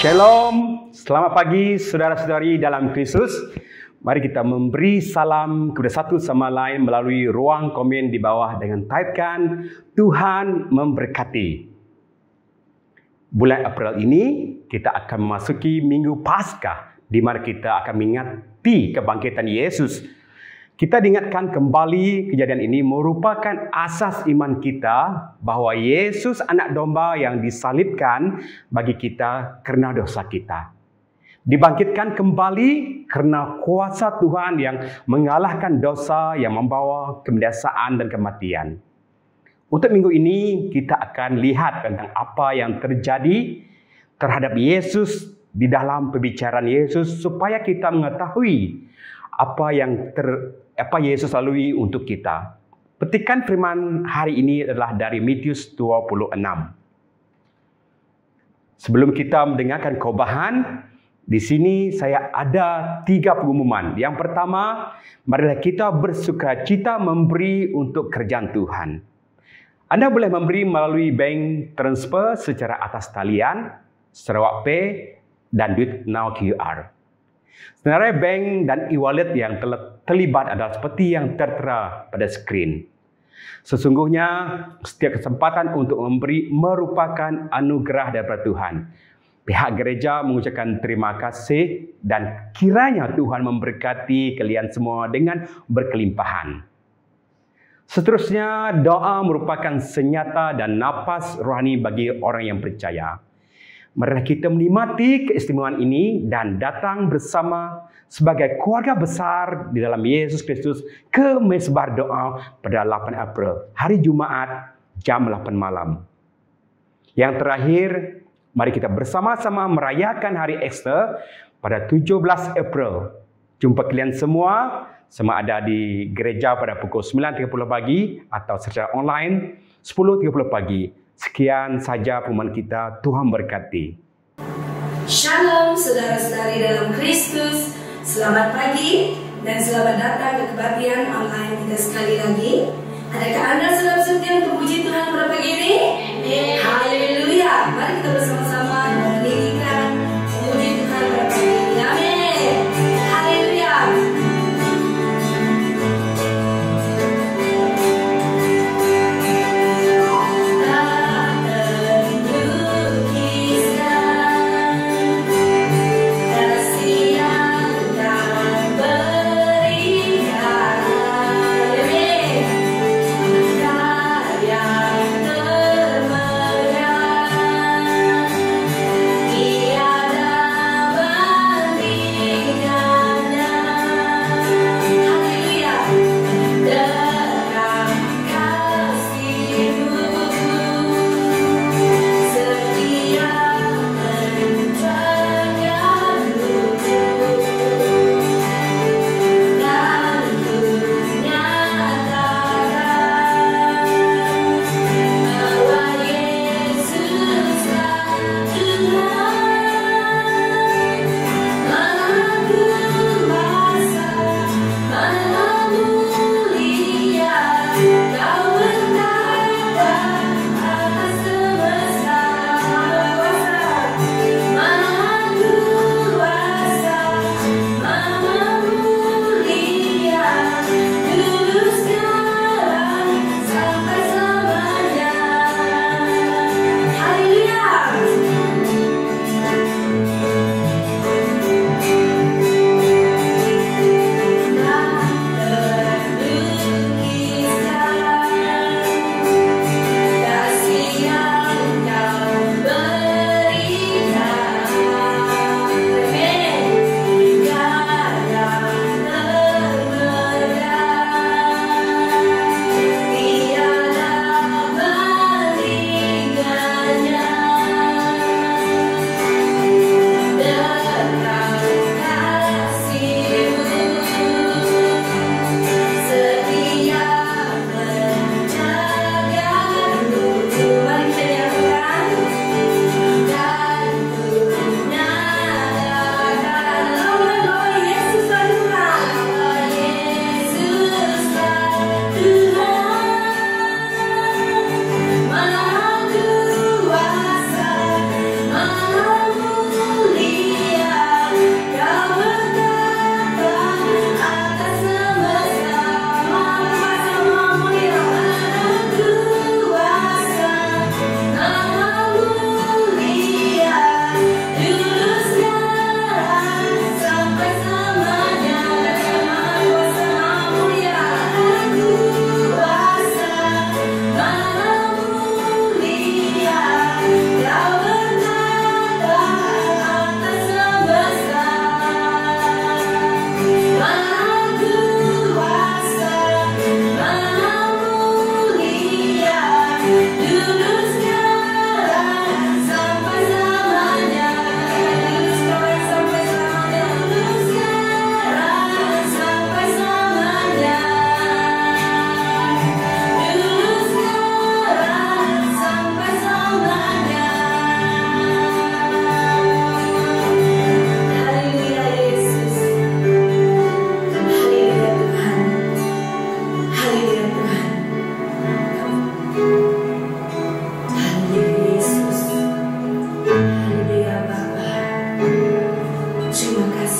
Shalom, selamat pagi saudara-saudari dalam Kristus. Mari kita memberi salam kepada satu sama lain melalui ruang komen di bawah dengan typekan Tuhan memberkati. Bulan April ini kita akan memasuki Minggu Paskah di mana kita akan mengingati kebangkitan Yesus. Kita diingatkan kembali kejadian ini merupakan asas iman kita bahawa Yesus anak domba yang disalibkan bagi kita kerana dosa kita. Dibangkitkan kembali kerana kuasa Tuhan yang mengalahkan dosa yang membawa kebinasaan dan kematian. Untuk minggu ini kita akan lihat tentang apa yang terjadi terhadap Yesus di dalam pembicaraan Yesus supaya kita mengetahui apa Yesus lalui untuk kita. Petikan firman hari ini adalah dari Matius 26. Sebelum kita mendengarkan khotbah, di sini saya ada 3 pengumuman. Yang pertama, marilah kita bersukacita memberi untuk kerjaan Tuhan. Anda boleh memberi melalui bank transfer secara atas talian, Sarawak Pay dan Duit Now QR. Sebenarnya bank dan e-wallet yang terlibat adalah seperti yang tertera pada skrin. Sesungguhnya setiap kesempatan untuk memberi merupakan anugerah daripada Tuhan. Pihak gereja mengucapkan terima kasih dan kiranya Tuhan memberkati kalian semua dengan berkelimpahan. Seterusnya, doa merupakan senjata dan napas rohani bagi orang yang percaya. Marilah kita menikmati keistimewaan ini dan datang bersama sebagai keluarga besar di dalam Yesus Kristus ke mesbah doa pada 8 April, hari Jumaat jam 8 malam. Yang terakhir, mari kita bersama-sama merayakan hari Easter pada 17 April. Jumpa kalian semua, sama ada di gereja pada pukul 9.30 pagi atau secara online 10.30 pagi. Sekian saja pengumuman kita. Tuhan berkati. Shalom saudara-saudari dalam Kristus. Selamat pagi dan selamat datang ke kebaktian online kita sekali lagi. Adakah Anda sudah bersedia untuk puji Tuhan pada pagi ini? Haleluya. Mari kita bersama-sama menyanyikan puji Tuhan pada pagi ini. Amin. Haleluya.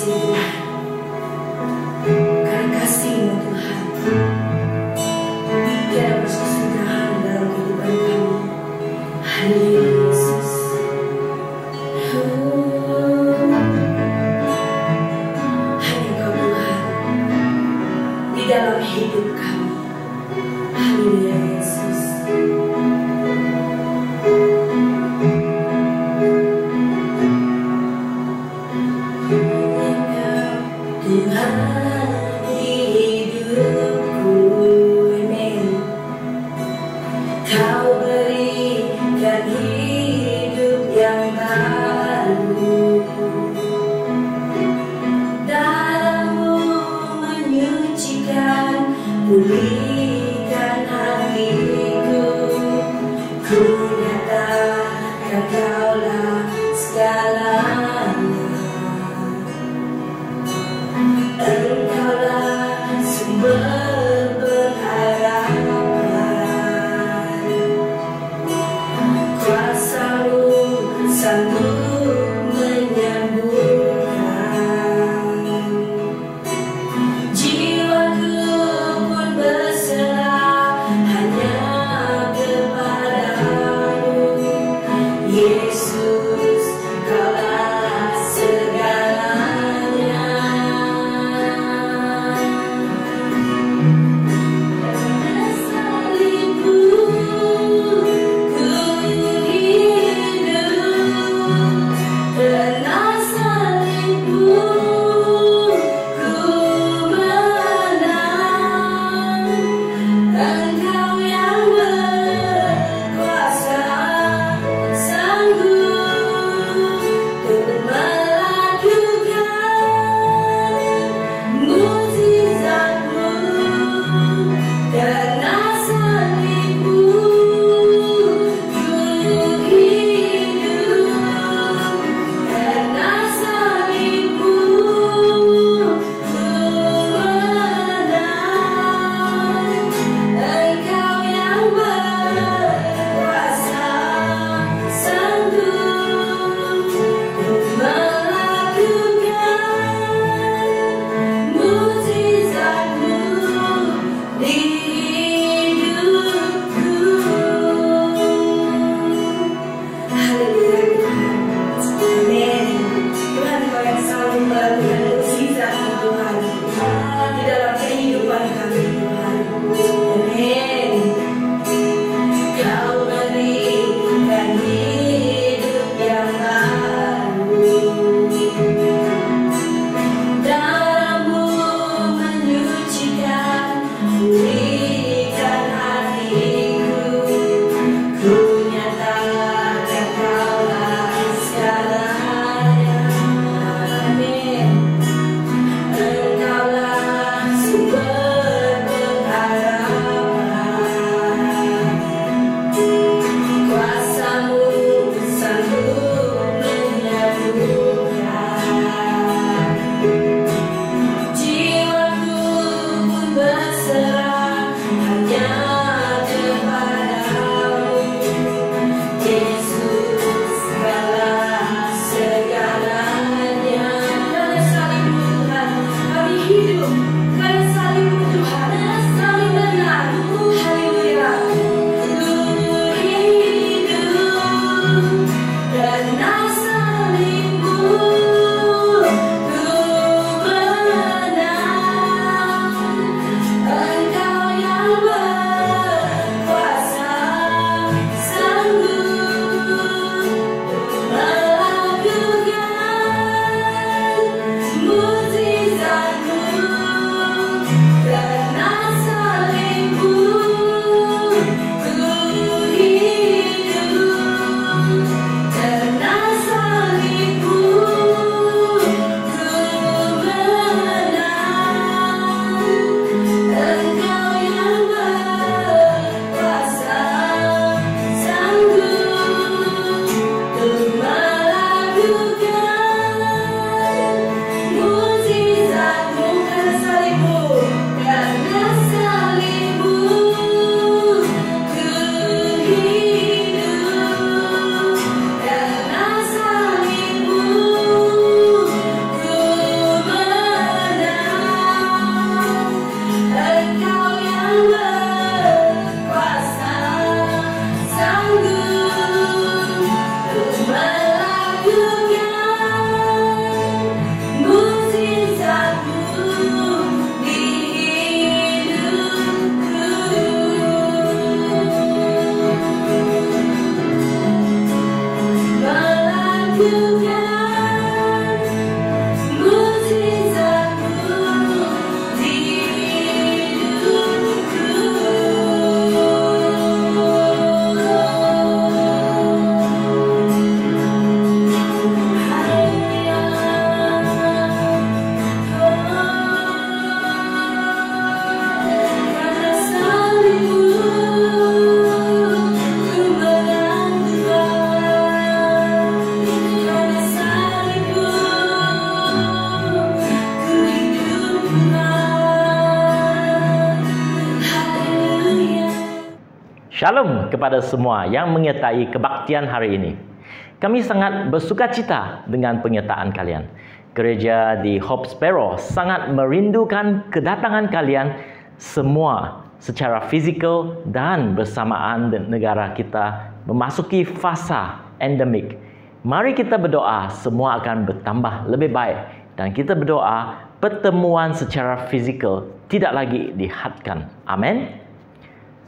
kasih Tuhan. Karena kasih-Mu Tuhan, tiada persudahan dalam kehidupan kami. Haleluya Yesus. Hanya Engkau Tuhan di dalam hidup kami. Haleluya Yesus. Tuhan di hidupku, amen. Kau berikan hidup yang baru, darah-Mu menyucikan, pulihkan hatiku. Ku nyatakan Kaulah segalanya. Engkau Shalom kepada semua yang menyertai kebaktian hari ini. Kami sangat bersukacita dengan penyertaan kalian. Gereja di Hope Sparrow sangat merindukan kedatangan kalian semua secara fizikal dan bersamaan negara kita memasuki fasa endemik. Mari kita berdoa semua akan bertambah lebih baik dan kita berdoa pertemuan secara fizikal tidak lagi dihadkan. Amin.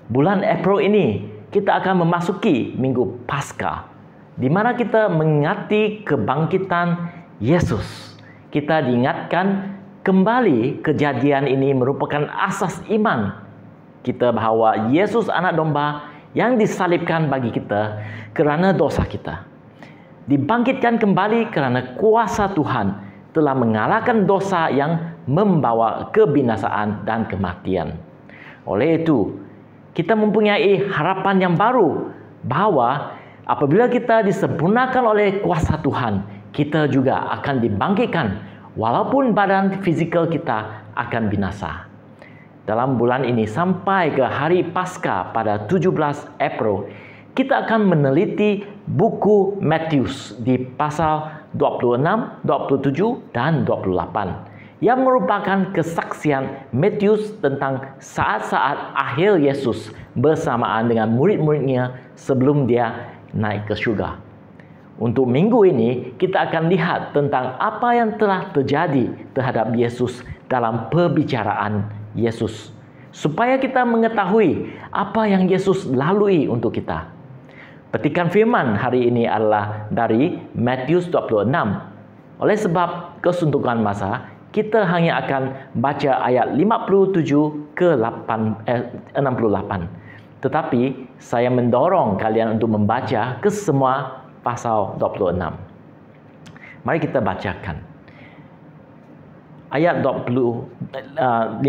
Bulan April ini kita akan memasuki Minggu Paskah, di mana kita mengingati kebangkitan Yesus. Kita diingatkan kembali kejadian ini merupakan asas iman kita bahawa Yesus anak domba yang disalibkan bagi kita kerana dosa kita. Dibangkitkan kembali kerana kuasa Tuhan telah mengalahkan dosa yang membawa kebinasaan dan kematian. Oleh itu, kita mempunyai harapan yang baru bahawa apabila kita disempurnakan oleh kuasa Tuhan, kita juga akan dibangkitkan walaupun badan fizikal kita akan binasa. Dalam bulan ini sampai ke hari Paskah pada 17 April, kita akan meneliti buku Matius di pasal 26, 27 dan 28. Yang merupakan kesaksian Matius tentang saat-saat akhir Yesus bersamaan dengan murid-muridnya sebelum dia naik ke syurga. Untuk minggu ini, kita akan lihat tentang apa yang telah terjadi terhadap Yesus dalam perbicaraan Yesus, supaya kita mengetahui apa yang Yesus lalui untuk kita. Petikan firman hari ini adalah dari Matius 26. Oleh sebab kesuntukan masa, kita hanya akan baca ayat 57 ke 68. Tetapi saya mendorong kalian untuk membaca ke semua pasal 26. Mari kita bacakan. Ayat 57.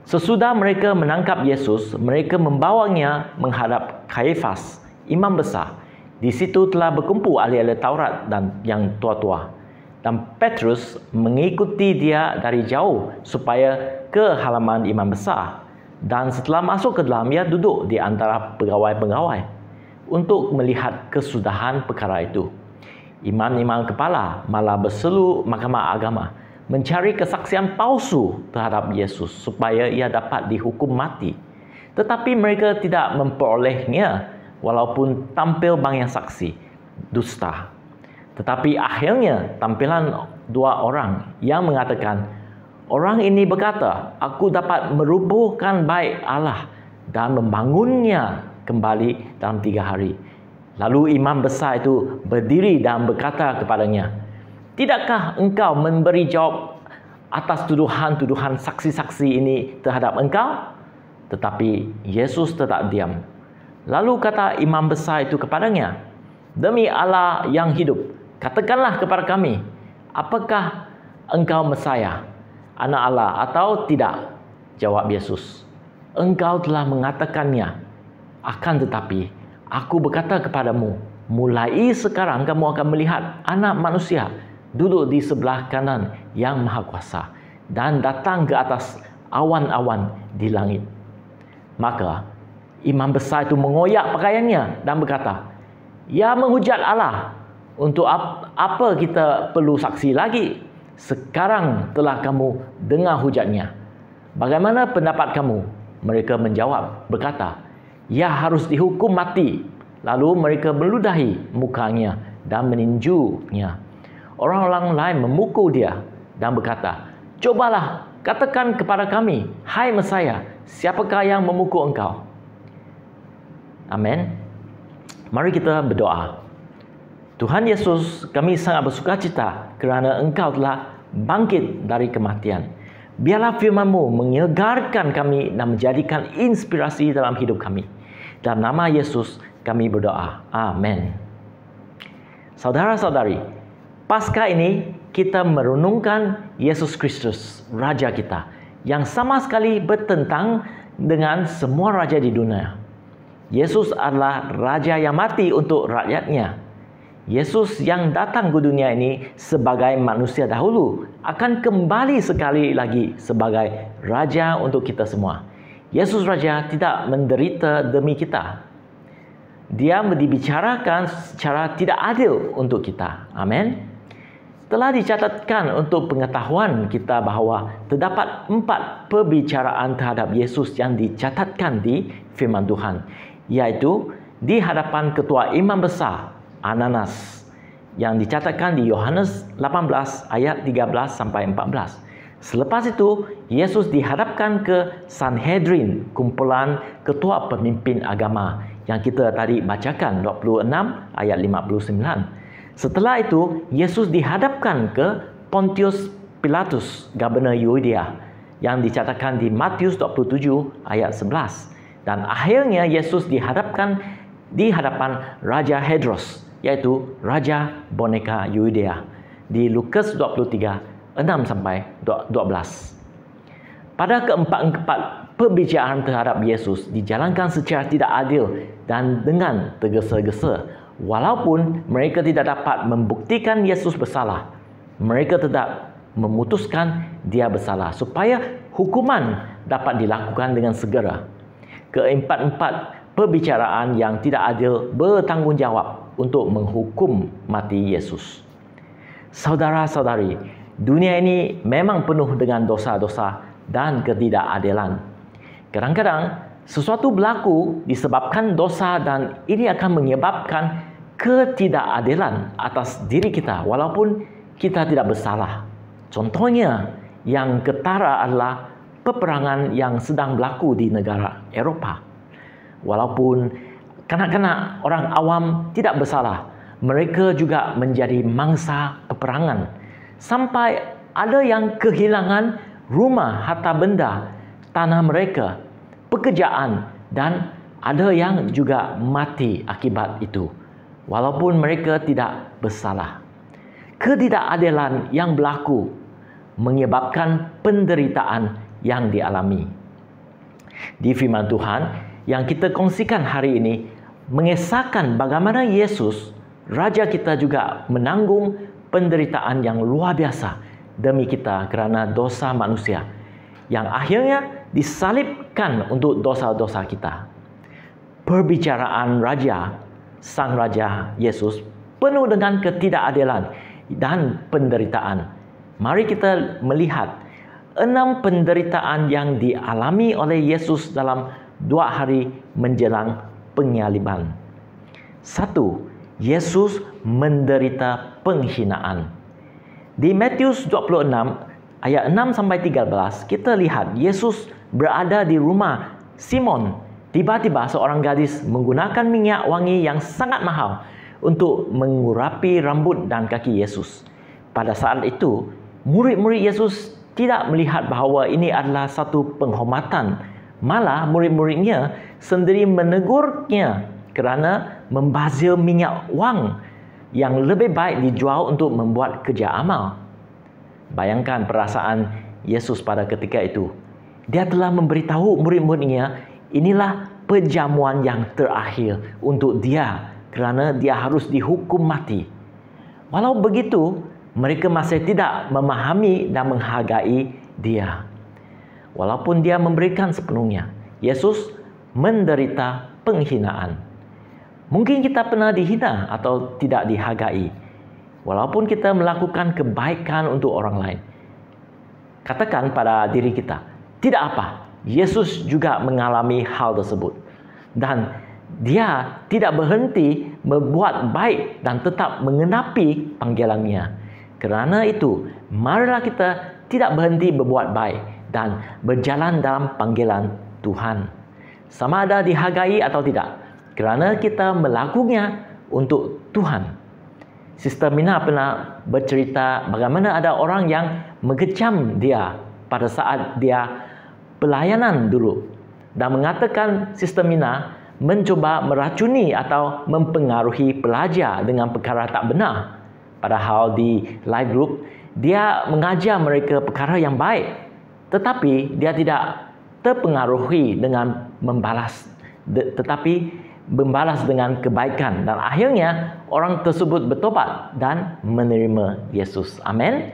Sesudah mereka menangkap Yesus, mereka membawanya menghadap Kayafas, imam besar. Di situ telah berkumpul ahli-ahli Taurat dan yang tua-tua. Dan Petrus mengikuti dia dari jauh supaya ke halaman imam besar. Dan setelah masuk ke dalam, ia duduk di antara pegawai-pegawai untuk melihat kesudahan perkara itu. Imam-imam kepala malah berseru mahkamah agama mencari kesaksian palsu terhadap Yesus supaya ia dapat dihukum mati. Tetapi mereka tidak memperolehnya walaupun tampil banyak saksi dusta. Tetapi akhirnya tampilan dua orang yang mengatakan, orang ini berkata, aku dapat merubuhkan bait Allah dan membangunnya kembali dalam 3 hari. Lalu imam besar itu berdiri dan berkata kepadanya, tidakkah engkau memberi jawab atas tuduhan-tuduhan saksi-saksi ini terhadap engkau? Tetapi Yesus tetap diam. Lalu kata imam besar itu kepadanya, demi Allah yang hidup, katakanlah kepada kami, apakah engkau Mesaya, anak Allah atau tidak? Jawab Yesus, engkau telah mengatakannya. Akan tetapi, aku berkata kepadamu, mulai sekarang kamu akan melihat anak manusia duduk di sebelah kanan yang maha kuasa dan datang ke atas awan-awan di langit. Maka, imam besar itu mengoyak pakaiannya dan berkata, ya menghujat Allah. Untuk apa kita perlu saksi lagi? Sekarang telah kamu dengar hujatnya. Bagaimana pendapat kamu? Mereka menjawab, berkata, ia harus dihukum mati. Lalu mereka meludahi mukanya dan meninjunya. Orang-orang lain memukul dia dan berkata, cobalah katakan kepada kami, hai Mesaya, siapakah yang memukul engkau? Amin. Mari kita berdoa. Tuhan Yesus, kami sangat bersukacita kerana Engkau telah bangkit dari kematian. Biarlah firman-Mu menyegarkan kami dan menjadikan inspirasi dalam hidup kami. Dalam nama Yesus kami berdoa. Amin. Saudara-saudari, Paskah ini kita merenungkan Yesus Kristus, Raja kita, yang sama sekali bertentang dengan semua raja di dunia. Yesus adalah Raja yang mati untuk rakyatnya. Yesus yang datang ke dunia ini sebagai manusia dahulu akan kembali sekali lagi sebagai Raja untuk kita semua. Yesus Raja tidak menderita demi kita. Dia dibicarakan secara tidak adil untuk kita. Amin. Telah dicatatkan untuk pengetahuan kita bahawa terdapat 4 perbicaraan terhadap Yesus yang dicatatkan di firman Tuhan, iaitu di hadapan ketua imam besar Ananas yang dicatatkan di Yohanes 18 ayat 13 sampai 14. Selepas itu, Yesus dihadapkan ke Sanhedrin, kumpulan ketua pemimpin agama yang kita tadi bacakan 26 ayat 59. Setelah itu, Yesus dihadapkan ke Pontius Pilatus, Gubernur Yudea, yang dicatatkan di Matius 27 ayat 11. Dan akhirnya Yesus dihadapkan di hadapan Raja Herodes, yaitu Raja boneka Yudea, di Lukas 23 6 sampai 12. Pada keempat perbicaraan terhadap Yesus dijalankan secara tidak adil dan dengan tergesa-gesa. Walaupun mereka tidak dapat membuktikan Yesus bersalah, mereka tetap memutuskan dia bersalah supaya hukuman dapat dilakukan dengan segera. Keempat-empat perbicaraan yang tidak adil bertanggungjawab untuk menghukum mati Yesus. Saudara-saudari, dunia ini memang penuh dengan dosa-dosa dan ketidakadilan. Kadang-kadang sesuatu berlaku disebabkan dosa dan ini akan menyebabkan ketidakadilan atas diri kita walaupun kita tidak bersalah. Contohnya yang ketara adalah peperangan yang sedang berlaku di negara Eropah. Walaupun kanak-kanak orang awam tidak bersalah, mereka juga menjadi mangsa peperangan. Sampai ada yang kehilangan rumah, harta benda, tanah mereka, pekerjaan, dan ada yang juga mati akibat itu walaupun mereka tidak bersalah. Ketidakadilan yang berlaku menyebabkan penderitaan yang dialami. Di firman Tuhan yang kita kongsikan hari ini mengisahkan bagaimana Yesus, Raja kita, juga menanggung penderitaan yang luar biasa demi kita kerana dosa manusia yang akhirnya disalibkan untuk dosa-dosa kita. Perbicaraan Sang Raja Yesus penuh dengan ketidakadilan dan penderitaan. Mari kita melihat 6 penderitaan yang dialami oleh Yesus dalam 2 hari menjelang penyaliban. 1. Yesus menderita penghinaan. Di Matius 26 ayat 6 sampai 13, kita lihat Yesus berada di rumah Simon. Tiba-tiba seorang gadis menggunakan minyak wangi yang sangat mahal untuk mengurapi rambut dan kaki Yesus. Pada saat itu, murid-murid Yesus tidak melihat bahawa ini adalah satu penghormatan. Malah murid-muridnya sendiri menegurnya kerana membazir minyak wang yang lebih baik dijual untuk membuat kerja amal. Bayangkan perasaan Yesus pada ketika itu. Dia telah memberitahu murid-muridnya, inilah perjamuan yang terakhir untuk dia kerana dia harus dihukum mati. Walau begitu, mereka masih tidak memahami dan menghargai dia. Walaupun dia memberikan sepenuhnya, Yesus menderita penghinaan. Mungkin kita pernah dihina atau tidak dihargai. Walaupun kita melakukan kebaikan untuk orang lain. Katakan pada diri kita, tidak apa, Yesus juga mengalami hal tersebut. Dan dia tidak berhenti berbuat baik dan tetap mengenapi panggilannya. Kerana itu, marilah kita tidak berhenti berbuat baik dan berjalan dalam panggilan Tuhan. Sama ada dihargai atau tidak, kerana kita melakukannya untuk Tuhan. Sister Mina pernah bercerita bagaimana ada orang yang mengecam dia pada saat dia pelayanan dulu dan mengatakan Sister Mina mencuba meracuni atau mempengaruhi pelajar dengan perkara tak benar. Padahal di live group dia mengajar mereka perkara yang baik, tetapi dia tidak terpengaruhi dengan membalas, tetapi membalas dengan kebaikan, dan akhirnya orang tersebut bertobat dan menerima Yesus. Amin.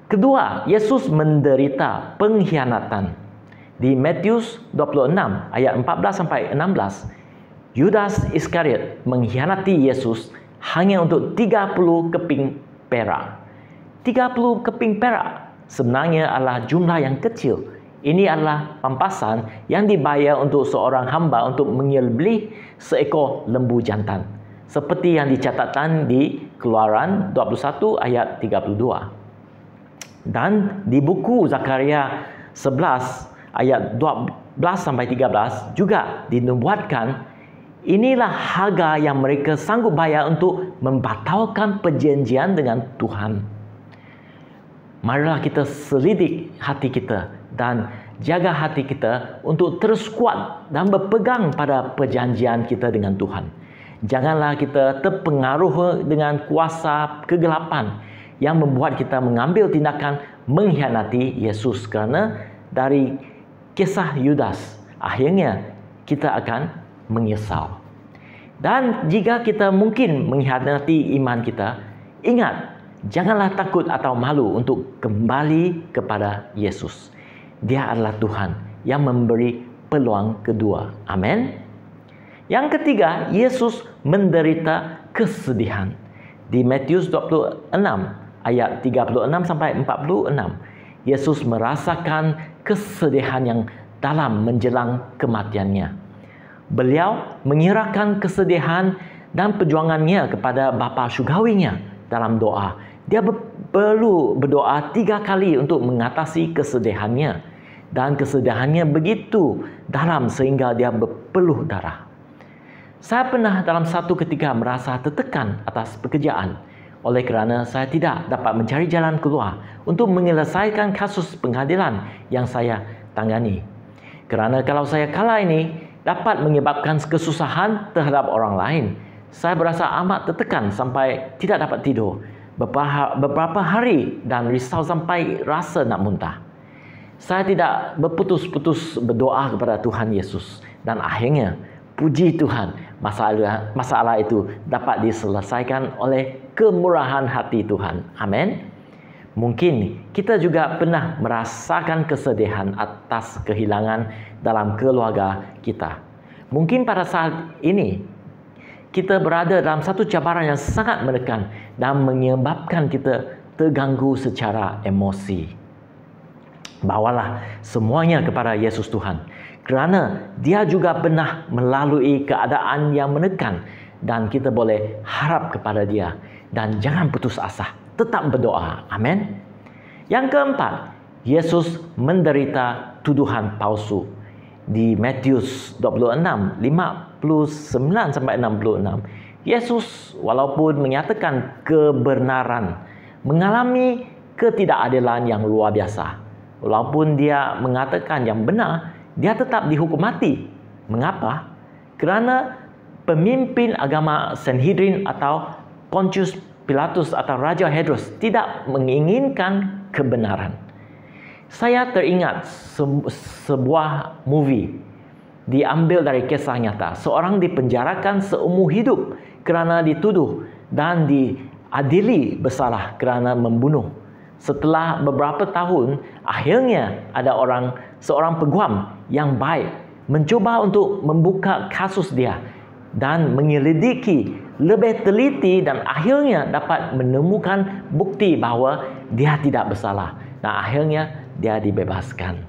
Kedua, Yesus menderita pengkhianatan. Di Matius 26 ayat 14 sampai 16, Yudas Iskariot mengkhianati Yesus hanya untuk 30 keping perak. 30 keping perak sebenarnya adalah jumlah yang kecil. Ini adalah pampasan yang dibayar untuk seorang hamba untuk menyembelih seekor lembu jantan, seperti yang dicatatkan di Keluaran 21 ayat 32. Dan di buku Zakaria 11 ayat 12 sampai 13 juga dinubuatkan, inilah harga yang mereka sanggup bayar untuk membatalkan perjanjian dengan Tuhan. Marilah kita selidik hati kita dan jaga hati kita untuk terus kuat dan berpegang pada perjanjian kita dengan Tuhan. Janganlah kita terpengaruh dengan kuasa kegelapan yang membuat kita mengambil tindakan mengkhianati Yesus, kerana dari kisah Yudas akhirnya kita akan menyesal. Dan jika kita mungkin mengkhianati iman kita, ingat, janganlah takut atau malu untuk kembali kepada Yesus. Dia adalah Tuhan yang memberi peluang kedua. Amin. Yang ketiga, Yesus menderita kesedihan. Di Matius 26 ayat 36 sampai 46, Yesus merasakan kesedihan yang dalam menjelang kematiannya. Beliau menyerahkan kesedihan dan perjuangannya kepada Bapa Syurgawinya dalam doa. Dia perlu berdoa 3 kali untuk mengatasi kesedihannya. Dan kesedihannya begitu dalam sehingga dia berpeluh darah. Saya pernah dalam satu ketika merasa tertekan atas pekerjaan, oleh kerana saya tidak dapat mencari jalan keluar untuk menyelesaikan kasus pengadilan yang saya tangani. Kerana kalau saya kalah ini dapat menyebabkan kesusahan terhadap orang lain. Saya berasa amat tertekan sampai tidak dapat tidur beberapa hari dan risau sampai rasa nak muntah. Saya tidak berputus-putus berdoa kepada Tuhan Yesus, dan akhirnya puji Tuhan, masalah itu dapat diselesaikan oleh kemurahan hati Tuhan. Amin. Mungkin kita juga pernah merasakan kesedihan atas kehilangan dalam keluarga kita. Mungkin pada saat ini kita berada dalam satu cabaran yang sangat menekan dan menyebabkan kita terganggu secara emosi. Bawalah semuanya kepada Yesus Tuhan, kerana Dia juga pernah melalui keadaan yang menekan, dan kita boleh harap kepada Dia. Dan jangan putus asa, tetap berdoa. Amin. Yang keempat, Yesus menderita tuduhan palsu. Di Matius 26, 59 sampai 66, Yesus walaupun menyatakan kebenaran, mengalami ketidakadilan yang luar biasa. Walaupun dia mengatakan yang benar, dia tetap dihukum mati. Mengapa? Kerana pemimpin agama Sanhedrin atau Pontius Pilatus atau Raja Herodes tidak menginginkan kebenaran. Saya teringat sebuah movie diambil dari kisah nyata. Seorang dipenjarakan seumur hidup kerana dituduh dan diadili bersalah kerana membunuh. Setelah beberapa tahun, akhirnya ada seorang peguam yang baik mencuba untuk membuka kasus dia dan menyelidiki lebih teliti, dan akhirnya dapat menemukan bukti bahawa dia tidak bersalah. Dan akhirnya dia dibebaskan.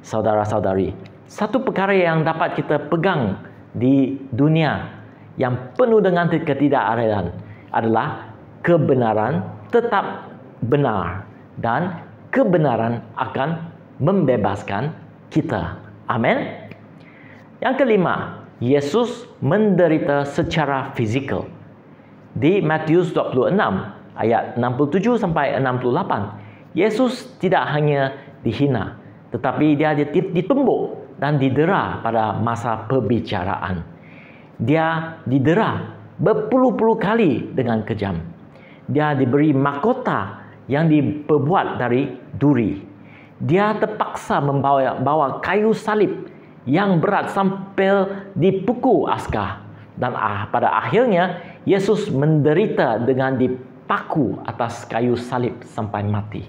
Saudara-saudari, satu perkara yang dapat kita pegang di dunia yang penuh dengan ketidakadilan adalah kebenaran tetap benar, dan kebenaran akan membebaskan kita. Amin. Yang kelima, Yesus menderita secara fizikal. Di Matius 26 ayat 67 sampai 68, Yesus tidak hanya dihina, tetapi dia ditumbuk dan didera pada masa perbicaraan. Dia didera berpuluh-puluh kali dengan kejam. Dia diberi mahkota yang diperbuat dari duri. Dia terpaksa membawa kayu salib yang berat sampai dipukul askar. Dan pada akhirnya, Yesus menderita dengan dipaku atas kayu salib sampai mati.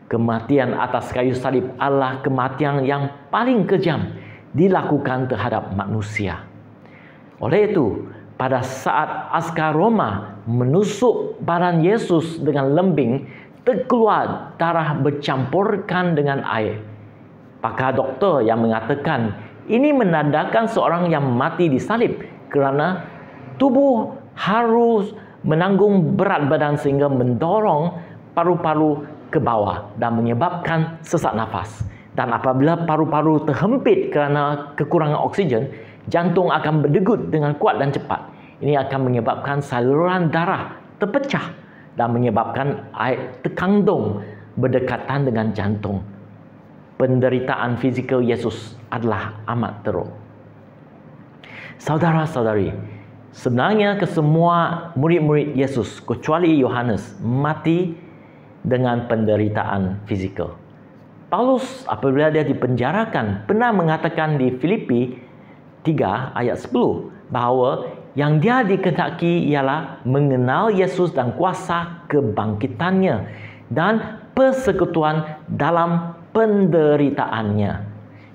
Kematian atas kayu salib adalah kematian yang paling kejam dilakukan terhadap manusia. Oleh itu, pada saat askar Roma menusuk badan Yesus dengan lembing, terkeluar darah bercampurkan dengan air. Pakar doktor yang mengatakan ini menandakan seorang yang mati disalib kerana tubuh harus menanggung berat badan sehingga mendorong paru-paru ke bawah dan menyebabkan sesak nafas. Dan apabila paru-paru terhempit kerana kekurangan oksigen, jantung akan berdegut dengan kuat dan cepat. Ini akan menyebabkan saluran darah terpecah dan menyebabkan air terkandung berdekatan dengan jantung. Penderitaan fizikal Yesus adalah amat teruk. Saudara-saudari, sebenarnya kesemua murid-murid Yesus kecuali Yohanes mati dengan penderitaan fizikal. Paulus apabila dia dipenjarakan pernah mengatakan di Filipi 3 ayat 10 bahawa yang dia dikehendaki ialah mengenal Yesus dan kuasa kebangkitannya dan persekutuan dalam penderitaannya,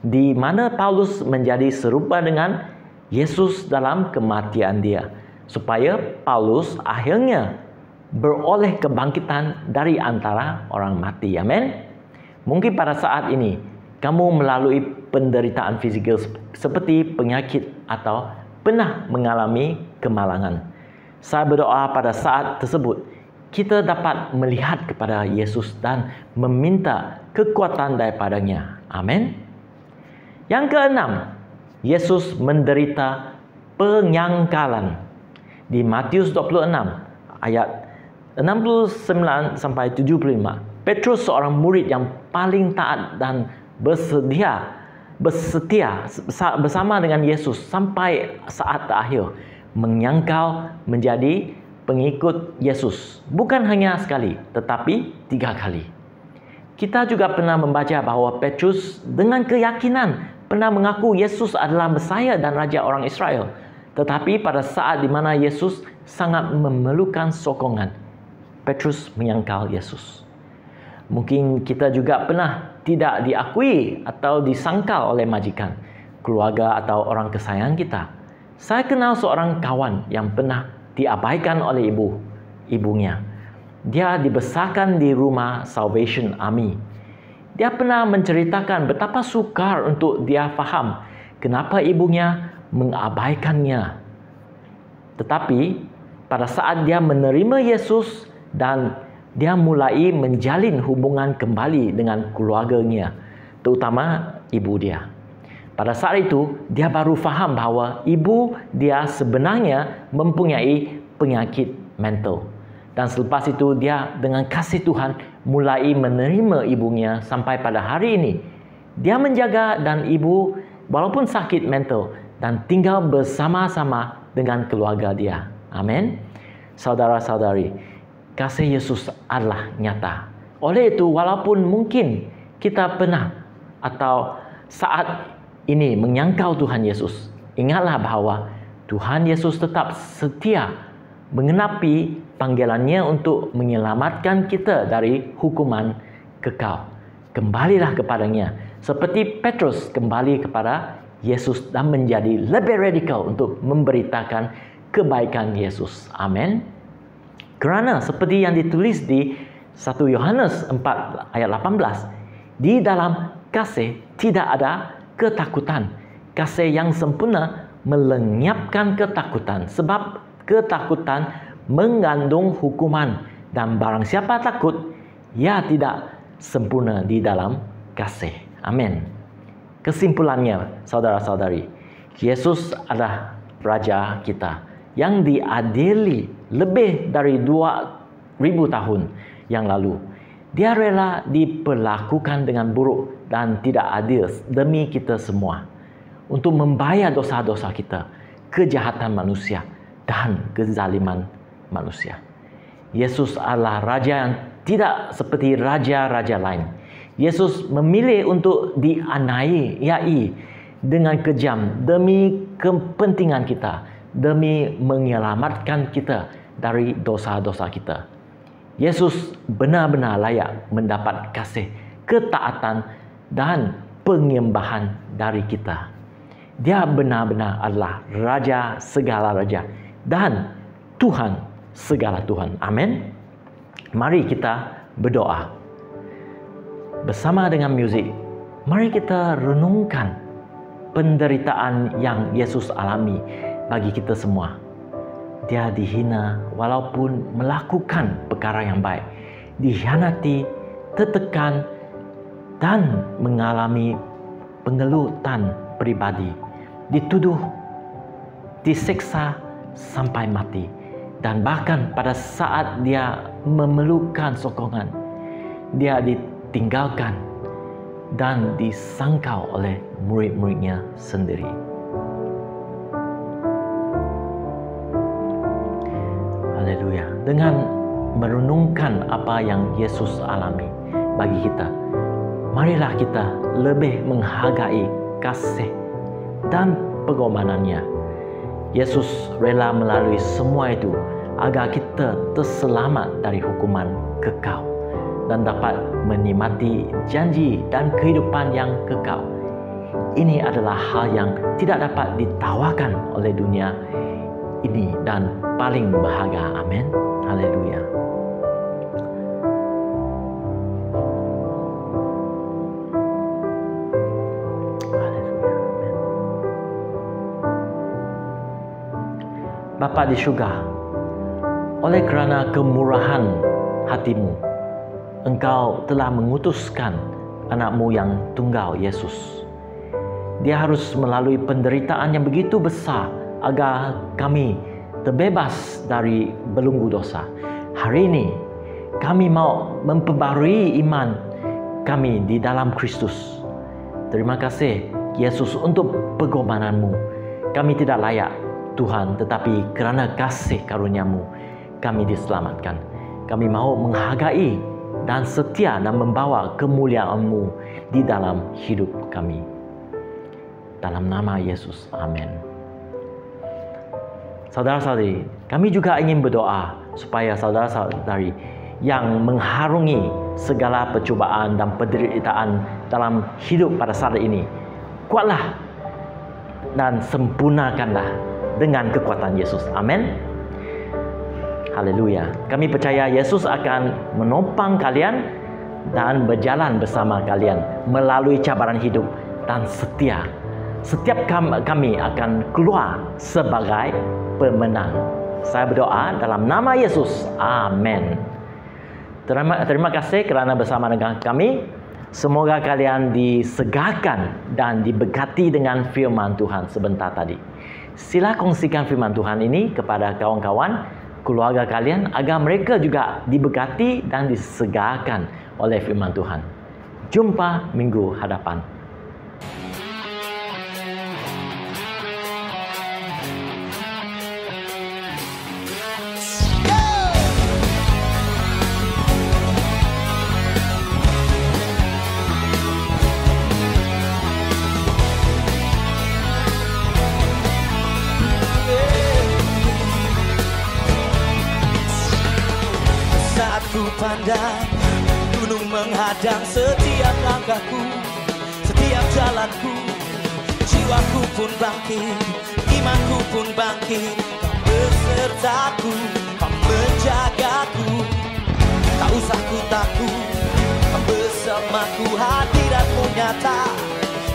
di mana Paulus menjadi serupa dengan Yesus dalam kematian dia, supaya Paulus akhirnya beroleh kebangkitan dari antara orang mati. Amin. Mungkin pada saat ini kamu melalui penderitaan fizikal seperti penyakit atau pernah mengalami kemalangan. Saya berdoa pada saat tersebut kita dapat melihat kepada Yesus dan meminta kekuatan daripadanya. Amin. Yang keenam, Yesus menderita penyangkalan. Di Matius 26 ayat 69 sampai 75. Petrus seorang murid yang paling taat dan bersetia bersama dengan Yesus sampai saat terakhir, menyangkal menjadi pengikut Yesus. Bukan hanya sekali, tetapi 3 kali. Kita juga pernah membaca bahawa Petrus dengan keyakinan pernah mengaku Yesus adalah Mesaya dan Raja orang Israel. Tetapi pada saat di mana Yesus sangat memerlukan sokongan, Petrus menyangkal Yesus. Mungkin kita juga pernah tidak diakui atau disangkal oleh majikan, keluarga atau orang kesayangan kita. Saya kenal seorang kawan yang pernah diabaikan oleh ibunya. Dia dibesarkan di rumah Salvation Army. Dia pernah menceritakan betapa sukar untuk dia faham kenapa ibunya mengabaikannya. Tetapi pada saat dia menerima Yesus dan dia mulai menjalin hubungan kembali dengan keluarganya, terutama ibu dia. Pada saat itu, dia baru faham bahawa ibu dia sebenarnya mempunyai penyakit mental. Dan selepas itu, dia dengan kasih Tuhan mulai menerima ibunya sampai pada hari ini. Dia menjaga dan ibu walaupun sakit mental dan tinggal bersama-sama dengan keluarga dia. Amin. Saudara-saudari, kasih Yesus adalah nyata. Oleh itu, walaupun mungkin kita pernah atau saat ini menyangkal Tuhan Yesus, ingatlah bahawa Tuhan Yesus tetap setia mengenapi panggilannya untuk menyelamatkan kita dari hukuman kekal. Kembalilah kepadanya, seperti Petrus kembali kepada Yesus dan menjadi lebih radikal untuk memberitakan kebaikan Yesus. Amin. Kerana seperti yang ditulis di 1 Yohanes 4 ayat 18, di dalam kasih tidak ada ketakutan. Kasih yang sempurna melenyapkan ketakutan, sebab ketakutan mengandung hukuman, dan barang siapa takut, ia tidak sempurna di dalam kasih. Amin. Kesimpulannya, saudara-saudari, Yesus adalah Raja kita yang diadili lebih dari 2000 tahun yang lalu. Dia rela diperlakukan dengan buruk dan tidak adil demi kita semua, untuk membayar dosa-dosa kita, kejahatan manusia dan kezaliman manusia. Yesus adalah Raja yang tidak seperti raja-raja lain. Yesus memilih untuk dianiayai dengan kejam demi kepentingan kita, demi menyelamatkan kita dari dosa-dosa kita. Yesus benar-benar layak mendapat kasih, ketaatan dan penyembahan dari kita. Dia benar-benar adalah Raja segala Raja dan Tuhan segala Tuhan. Amin. Mari kita berdoa. Bersama dengan muzik, mari kita renungkan penderitaan yang Yesus alami bagi kita semua. Dia dihina walaupun melakukan perkara yang baik, dikhianati, tertekan dan mengalami pengelutan pribadi, dituduh, disiksa sampai mati. Dan bahkan pada saat dia memerlukan sokongan, dia ditinggalkan dan disangkal oleh murid-muridnya sendiri. Haleluya. Dengan merenungkan apa yang Yesus alami bagi kita, marilah kita lebih menghargai kasih dan pengorbanannya. Yesus rela melalui semua itu agar kita terselamat dari hukuman kekal dan dapat menikmati janji dan kehidupan yang kekal. Ini adalah hal yang tidak dapat ditawarkan oleh dunia ini dan paling berharga. Amin. Haleluya. Bapa di syurga, oleh kerana kemurahan hatimu, Engkau telah mengutuskan anak-Mu yang tunggal, Yesus. Dia harus melalui penderitaan yang begitu besar agar kami terbebas dari belenggu dosa. Hari ini, kami mau memperbarui iman kami di dalam Kristus. Terima kasih, Yesus, untuk pengorbanan-Mu. Kami tidak layak, Tuhan, tetapi kerana kasih karunia-Mu, kami diselamatkan. Kami mahu menghargai dan setia dan membawa kemuliaan-Mu di dalam hidup kami. Dalam nama Yesus, amin. Saudara-saudari, kami juga ingin berdoa supaya saudara-saudari yang mengharungi segala percubaan dan penderitaan dalam hidup pada saat ini, kuatlah dan sempurnakanlah dengan kekuatan Yesus. Amin. Haleluya. Kami percaya Yesus akan menopang kalian dan berjalan bersama kalian melalui cabaran hidup dan setia. Setiap kami akan keluar sebagai pemenang. Saya berdoa dalam nama Yesus. Amin. Terima kasih kerana bersama dengan kami. Semoga kalian disegarkan dan diberkati dengan firman Tuhan sebentar tadi. Sila kongsikan firman Tuhan ini kepada kawan-kawan, keluarga kalian agar mereka juga diberkati dan disegarkan oleh firman Tuhan. Jumpa minggu hadapan. Ku pandang gunung menghadang setiap langkahku, setiap jalanku. Jiwaku pun bangkit, imanku pun bangkit. Kau besertaku, kau menjagaku. Tak usah ku takut, kau bersamaku. Hadiratmu nyata,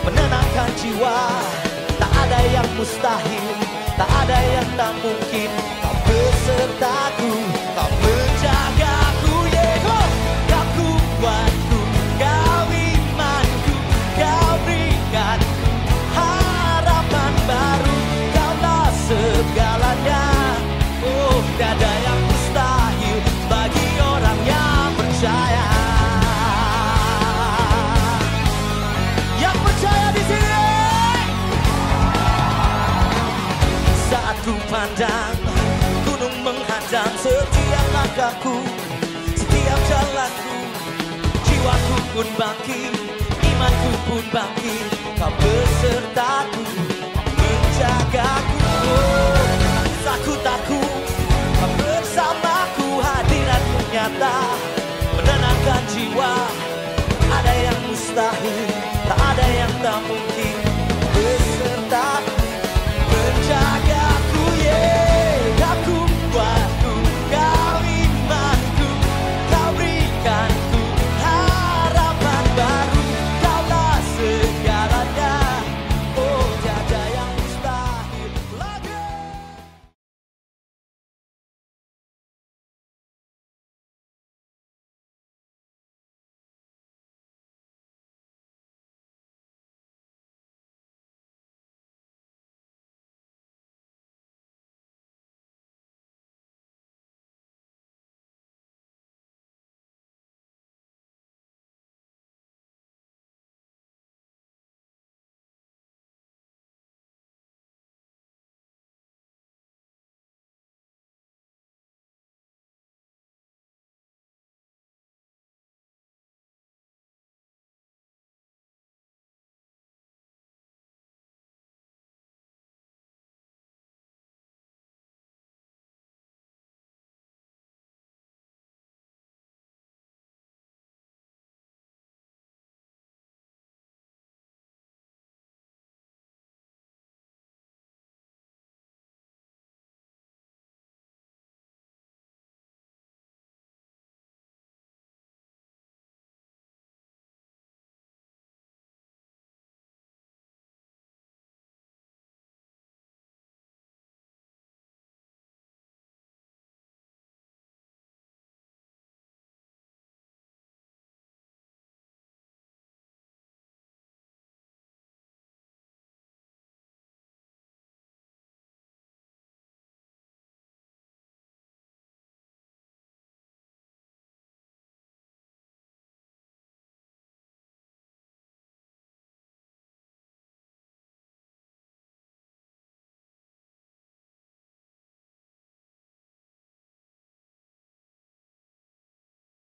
menenangkan jiwa. Tak ada yang mustahil, tak ada yang tak mungkin. Kau besertaku, kau menjagaku. Kuatku, kau imanku, kau berikan harapan baru. Kaulah segalanya. Oh, tiada yang mustahil bagi orang yang percaya. Yang percaya di sini. Saat ku pandang gunung menghadang setiap langkahku, setiap jalanku. Jiwaku pun bangkit, imanku pun bangkit. Kau besertaku, menjagaku. Oh, takut aku, kau bersamaku. Hadiratmu nyata, jiwa, ada yang mustahil